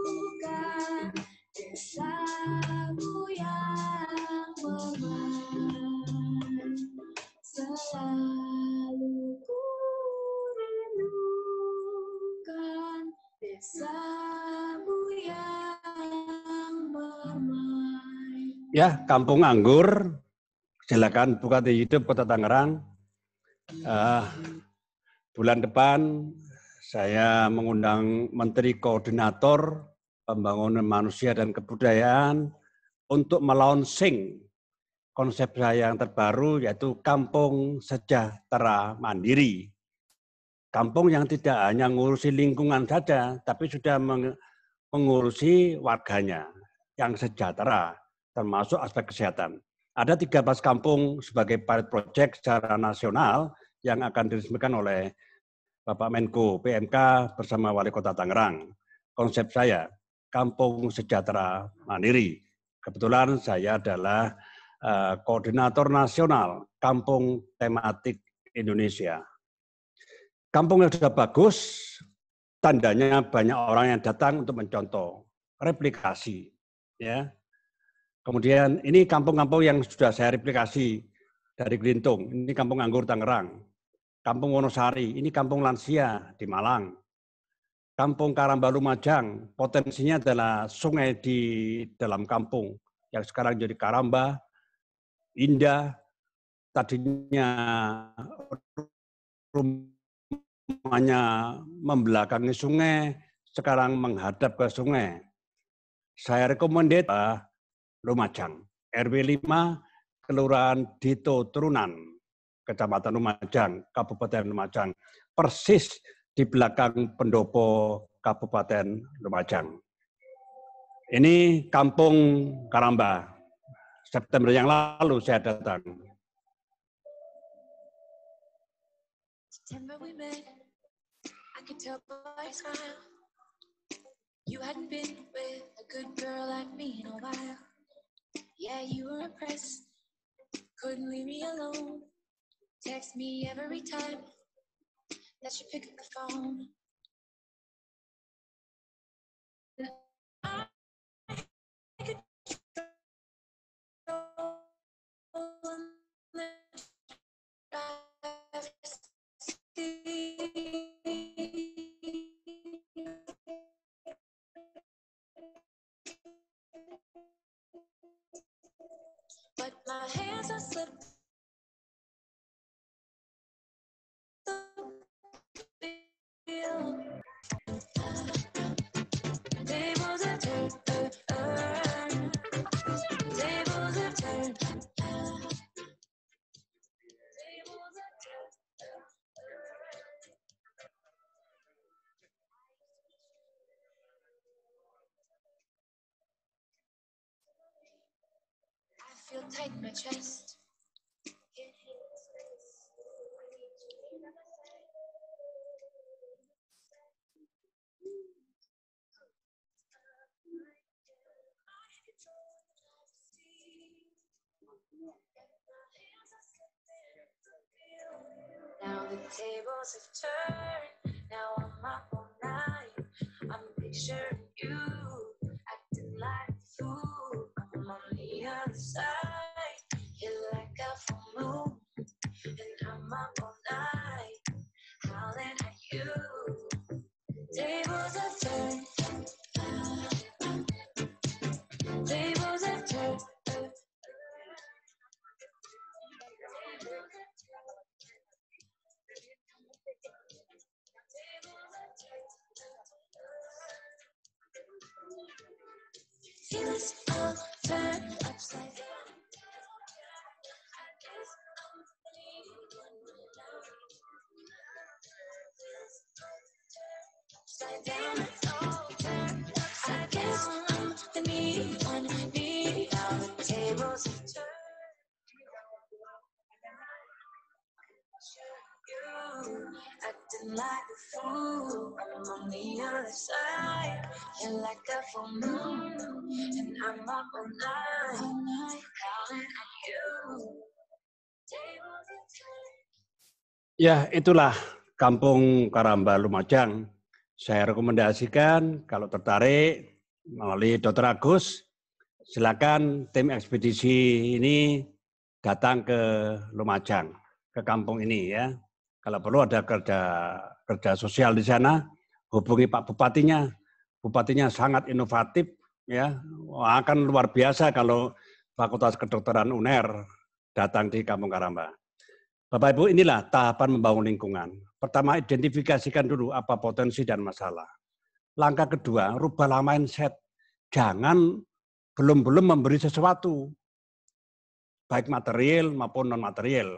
desamu yang bermain, selalu ku rindukan desamu yang bermain. Ya, Kampung Anggur. Silakan buka di YouTube Kota Tangerang. Bulan depan saya mengundang Menteri Koordinator Pembangunan Manusia dan Kebudayaan untuk melaunching konsep saya yang terbaru, yaitu Kampung Sejahtera Mandiri. Kampung yang tidak hanya mengurusi lingkungan saja, tapi sudah mengurusi warganya yang sejahtera, termasuk aspek kesehatan. Ada 13 kampung sebagai pilot project secara nasional yang akan diresmikan oleh Bapak Menko PMK bersama Wali Kota Tangerang. Konsep saya, Kampung Sejahtera Mandiri. Kebetulan saya adalah koordinator nasional Kampung Tematik Indonesia. Kampung yang sudah bagus, tandanya banyak orang yang datang untuk mencontoh, replikasi. Ya. Kemudian ini kampung-kampung yang sudah saya replikasi dari Gelintung, ini Kampung Anggur Tangerang. Kampung Wonosari, ini kampung lansia di Malang. Kampung Karamba Lumajang, potensinya adalah sungai di dalam kampung, yang sekarang jadi Karamba, indah, tadinya rumahnya membelakangi sungai, sekarang menghadap ke sungai. Saya rekomendasi Lumajang, RW 5, Kelurahan Dito Turunan, Kecamatan Lumajang, Kabupaten Lumajang, persis di belakang pendopo Kabupaten Lumajang. Ini Kampung Karamba. September yang lalu saya datang. September we met, I could tell by your smile. You hadn't been with a good girl like me in a while. Yeah, you were impressed, couldn't leave me alone. Text me every time that you pick up the phone. I could but my hands are slipped. Tables have turned. Tables have turned. Tables have turned. I feel tight in my chest. Can't handle the space. I need you here by my side. Now the tables have turned. Now I'm up all night. I'm picturing you acting like a fool. I'm on the other side. You're like a full moon, and I'm up all night, howling at you. Tables have turned. Tables have turned. See this all turn upside down. I guess I'm upside down. It's all turned upside down. I'm the needy one, needy. Now the tables have turned. You acting like a fool. I'm on the other side. You're like a full moon, and I'm up all night, counting on you. Tables have turned. Ya, itulah Kampung Karamba Lumajang. Saya rekomendasikan kalau tertarik melalui Dr. Agus, silakan tim ekspedisi ini datang ke Lumajang, ke kampung ini ya. Kalau perlu ada kerja sosial di sana, hubungi Pak Bupatinya. Bupatinya sangat inovatif ya. Akan luar biasa kalau Fakultas Kedokteran UNER datang di Kampung Karamba. Bapak Ibu, inilah tahapan membangun lingkungan. Pertama, identifikasikan dulu apa potensi dan masalah. Langkah kedua, rubahlah mindset. Jangan belum memberi sesuatu, baik material maupun non-material.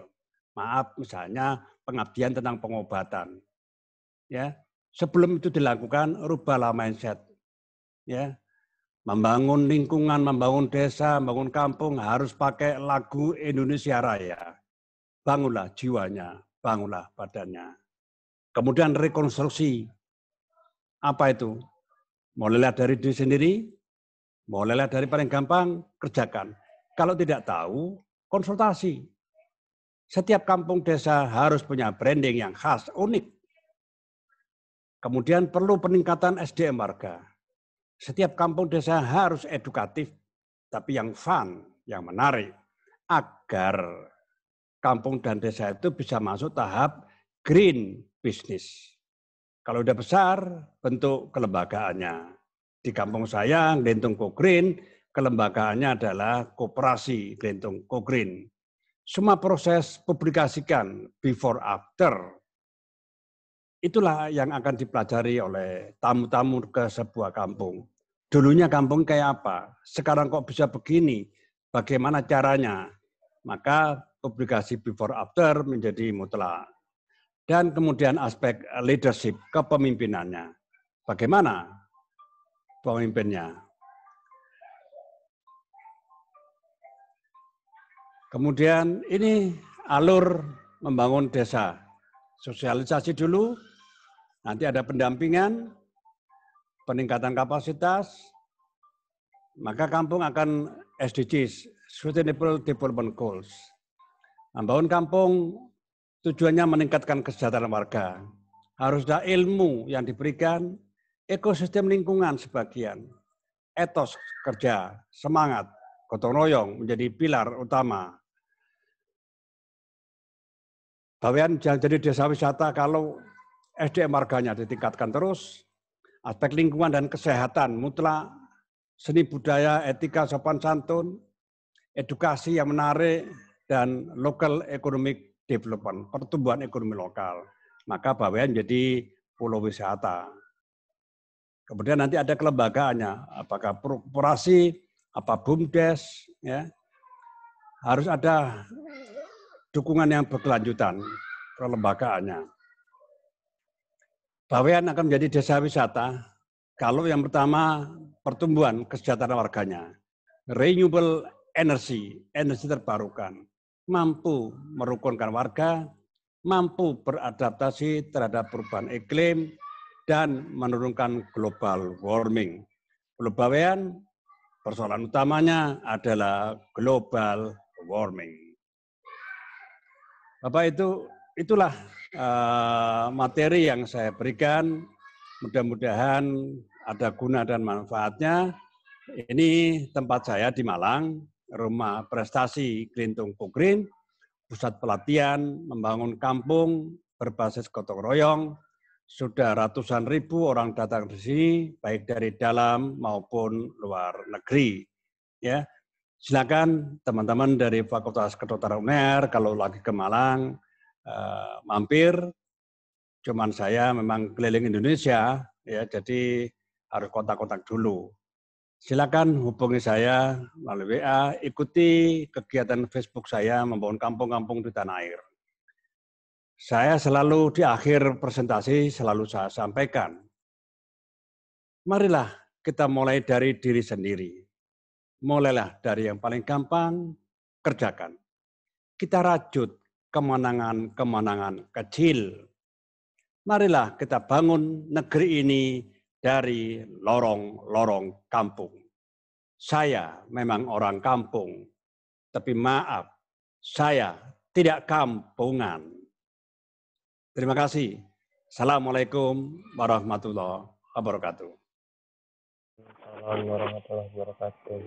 Maaf, misalnya pengabdian tentang pengobatan. Ya, sebelum itu dilakukan, rubahlah mindset. Ya, membangun lingkungan, membangun desa, membangun kampung harus pakai lagu Indonesia Raya. Bangunlah jiwanya, bangunlah badannya. Kemudian rekonstruksi. Apa itu? Mulailah dari diri sendiri, mulailah dari paling gampang, kerjakan. Kalau tidak tahu, konsultasi. Setiap kampung desa harus punya branding yang khas, unik. Kemudian perlu peningkatan SDM warga. Setiap kampung desa harus edukatif, tapi yang fun, yang menarik, agar kampung dan desa itu bisa masuk tahap green business. Kalau udah besar, bentuk kelembagaannya. Di kampung saya, Glentung Go Green, kelembagaannya adalah Koperasi Glentung Go Green. Semua proses publikasikan before after. Itulah yang akan dipelajari oleh tamu-tamu ke sebuah kampung. Dulunya kampung kayak apa? Sekarang kok bisa begini? Bagaimana caranya? Maka publikasi before after menjadi mutlak. Dan kemudian aspek leadership, kepemimpinannya. Bagaimana pemimpinnya? Kemudian ini alur membangun desa. Sosialisasi dulu, nanti ada pendampingan, peningkatan kapasitas, maka kampung akan SDGs, Sustainable Development Goals. Membangun kampung tujuannya meningkatkan kesejahteraan warga. Harus ada ilmu yang diberikan, ekosistem lingkungan sebagian, etos kerja, semangat, gotong royong menjadi pilar utama. Bawean jangan jadi desa wisata kalau SDM warganya ditingkatkan terus, aspek lingkungan dan kesehatan mutlak, seni budaya, etika, sopan santun, edukasi yang menarik, dan local economic development, pertumbuhan ekonomi lokal. Maka Bawean jadi pulau wisata. Kemudian nanti ada kelembagaannya, apakah korporasi, apa BUMDes, ya, harus ada dukungan yang berkelanjutan kelembagaannya. Bawean akan menjadi desa wisata kalau yang pertama pertumbuhan kesejahteraan warganya, renewable energy, energi terbarukan, mampu merukunkan warga, mampu beradaptasi terhadap perubahan iklim, dan menurunkan global warming. Pulau Bawean, persoalan utamanya adalah global warming. Bapak itulah materi yang saya berikan. Mudah-mudahan ada guna dan manfaatnya. Ini tempat saya di Malang, Rumah Prestasi Glentung Go Green, pusat pelatihan membangun kampung berbasis gotong royong. Sudah ratusan ribu orang datang di sini, baik dari dalam maupun luar negeri. Ya, silakan teman-teman dari Fakultas Kedokteran UNER kalau lagi ke Malang mampir. Cuman saya memang keliling Indonesia, ya, jadi harus kontak-kontak dulu. Silakan hubungi saya melalui WA, ikuti kegiatan Facebook saya membangun kampung-kampung di tanah air. Saya selalu di akhir presentasi selalu saya sampaikan, marilah kita mulai dari diri sendiri. Mulailah dari yang paling gampang, kerjakan. Kita rajut kemenangan-kemenangan kecil. Marilah kita bangun negeri ini dari lorong-lorong kampung. Saya memang orang kampung, tapi maaf, saya tidak kampungan. Terima kasih. Assalamualaikum warahmatullahi wabarakatuh. Assalamualaikum warahmatullahi wabarakatuh.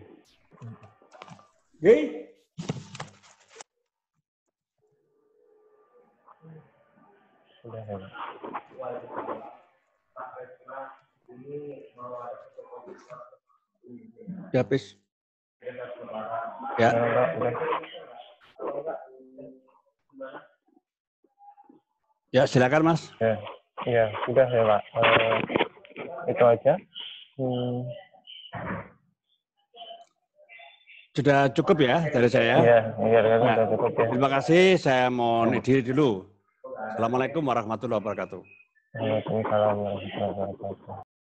Sudah ya, Pak. Ya, habis. Ya. Udah. Ya, silakan Mas. Ya, sudah ya Pak. Itu aja. Sudah cukup ya dari saya? Iya, sudah cukup ya. Terima kasih, saya mohon diri dulu. Assalamualaikum warahmatullahi wabarakatuh. Waalaikumsalam warahmatullahi wabarakatuh.